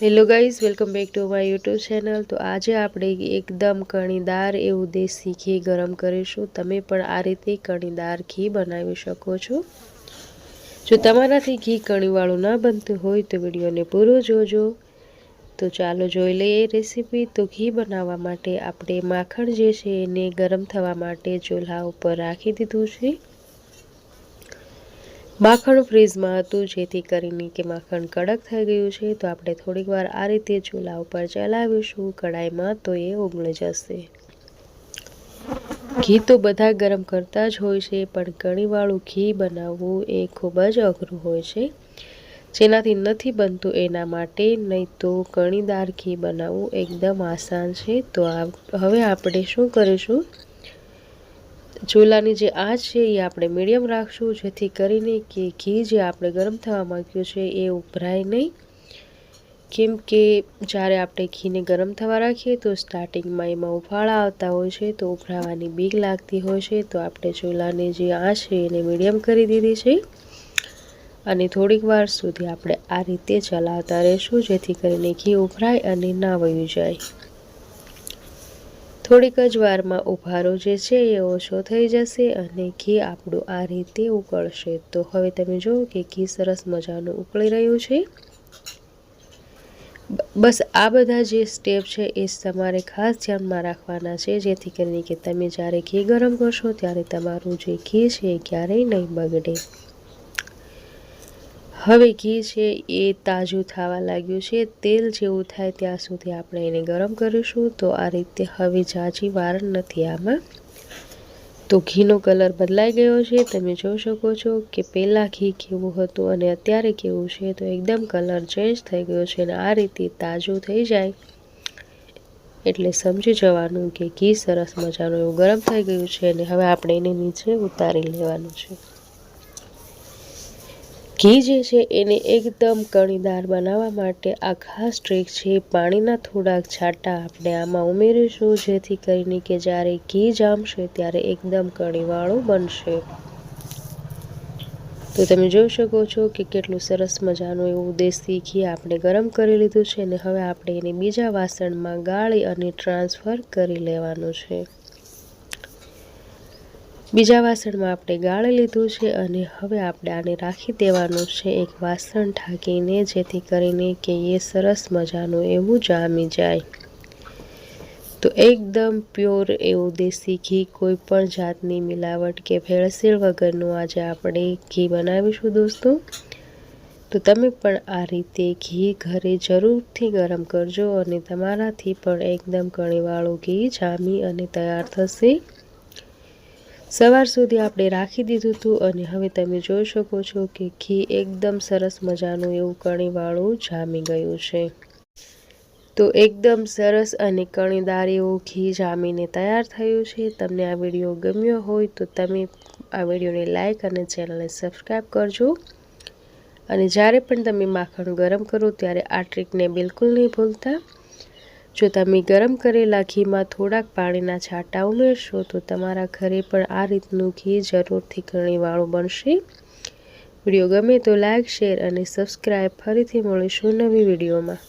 Hello guys, welcome back to my YouTube channel. તો આજે આપણે એકદમ કણીદાર એવું દેશી ઘી ગરમ કરીશું। તમે પણ આ રીતે કણીદાર ઘી બનાવી શકો છો। જો તમારાથી ઘી કણીવાળું ના બનતું હોય તો વિડીયોને પૂરો જોજો। તો ચાલો જોઈ લઈએ રેસીપી। તો ઘી બનાવવા માટે આપણે માખણ જે છે એને ગરમ થવા માટે ચૂલા ઉપર રાખી દીધું છે। માખણ ફ્રીજમાં હતું જેથી કરીને કે માખણ કડક થઈ ગયું છે। તો આપણે થોડીક વાર આ રીતે ચૂલા ઉપર ચલાવીશું કડાઈમાં તો એ ઓગળી જશે। ઘી તો બધા ગરમ કરતા જ હોય છે, પણ કણીવાળું ઘી બનાવવું એ ખૂબ જ અઘરું હોય છે, જેનાથી નથી બનતું એના માટે। નહીં તો કણીદાર ઘી બનાવવું એકદમ આસાન છે। તો હવે આપણે શું કરીશું, ચૂલાની જે આંચ છે એ આપણે મીડિયમ રાખશું, જેથી કરીને કે ઘી જે આપણે ગરમ થવા માંગ્યું છે એ ઉભરાય નહીં। કેમ કે જ્યારે આપણે ઘીને ગરમ થવા રાખીએ તો સ્ટાર્ટિંગમાં એમાં ઉફાળા આવતા હોય છે, તો ઉભરાવાની બીક લાગતી હોય છે। તો આપણે ચૂલાની જે આંચ છે એને મીડિયમ કરી દીધી છે અને થોડીક વાર સુધી આપણે આ રીતે ચલાવતા રહીશું, જેથી કરીને ઘી ઉભરાય અને ના વયું જાય। થોડીક જ વારમાં ઉભારો જે છે એ ઓછો થઈ જશે અને ઘી આપણું આ રીતે ઉકળશે। તો હવે તમે જુઓ કે ઘી સરસ મજાનું ઉકળી રહ્યું છે। બસ આ બધા જે સ્ટેપ છે એ તમારે ખાસ ધ્યાનમાં રાખવાના છે, જેથી કરીને કે તમે જ્યારે ઘી ગરમ કરશો ત્યારે તમારું જે ઘી છે એ ક્યારેય નહીં બગડે। હવે ઘી છે એ તાજું થવા લાગ્યું છે, તેલ જેવું થાય ત્યાં સુધી આપણે એને ગરમ કરીશું। તો આ રીતે હવે ઝાઝી વાર નથી આમાં। તો ઘીનો કલર બદલાઈ ગયો છે, તમે જોઈ શકો છો કે પહેલાં ઘી કેવું હતું અને અત્યારે કેવું છે। તો એકદમ કલર ચેન્જ થઈ ગયો છે અને આ રીતે તાજું થઈ જાય એટલે સમજી જવાનું કે ઘી સરસ મજાનું એવું ગરમ થઈ ગયું છે અને હવે આપણે એને નીચે ઉતારી લેવાનું છે। ઘી જે છે એને એકદમ કણીદાર બનાવવા માટે આ ખાસ ટ્રીક છે। પાણીના થોડાક છાંટા આપણે આમાં ઉમેરીશું, જેથી કરીને કે જ્યારે ઘી જામશે ત્યારે એકદમ કણીવાળું બનશે। તો તમે જોઈ શકો છો કે કેટલું સરસ મજાનું એવું દેશી ઘી આપણે ગરમ કરી લીધું છે અને હવે આપણે એને બીજા વાસણમાં ગાળી અને ટ્રાન્સફર કરી લેવાનું છે। બીજા વાસણમાં આપણે ગાળી લીધું છે અને હવે આપણે આને રાખી દેવાનું છે એક વાસણ ઢાંકીને, જેથી કરીને કે એ સરસ મજાનું એવું જામી જાય। તો એકદમ પ્યોર એવું દેશી ઘી, કોઈ પણ જાતની મિલાવટ કે ભેળસેળ વગરનું આજે આપણે ઘી બનાવીશું દોસ્તો। તો તમે પણ આ રીતે ઘી ઘરે જરૂરથી ગરમ કરજો અને તમારાથી પણ એકદમ કણીવાળું ઘી જામી અને તૈયાર થશે। સવાર સુધી આપણે રાખી દીધું હતું અને હવે તમે જોઈ શકો છો કે ઘી એકદમ સરસ મજાનું એવું કણીવાળું જામી ગયું છે। તો એકદમ સરસ અને કણીદાર એવું ઘી જામીને તૈયાર થયું છે। તમને આ વિડીયો ગમ્યો હોય તો તમે આ વિડીયોને લાઈક અને ચેનલને સબસ્ક્રાઈબ કરજો અને જ્યારે પણ તમે માખણ ગરમ કરો ત્યારે આ ટ્રીકને બિલકુલ નહીં ભૂલતા। જો તમે ગરમ કરેલા ઘીમાં થોડાક પાણીના છાંટા ઉમેરશો તો તમારા ઘરે પણ આ રીતનું ઘી જરૂરથી કણીવાળું બનશે। વિડીયો ગમે તો લાઈક, શેર અને સબસ્ક્રાઈબ। ફરીથી મળીશું નવી વિડીયોમાં।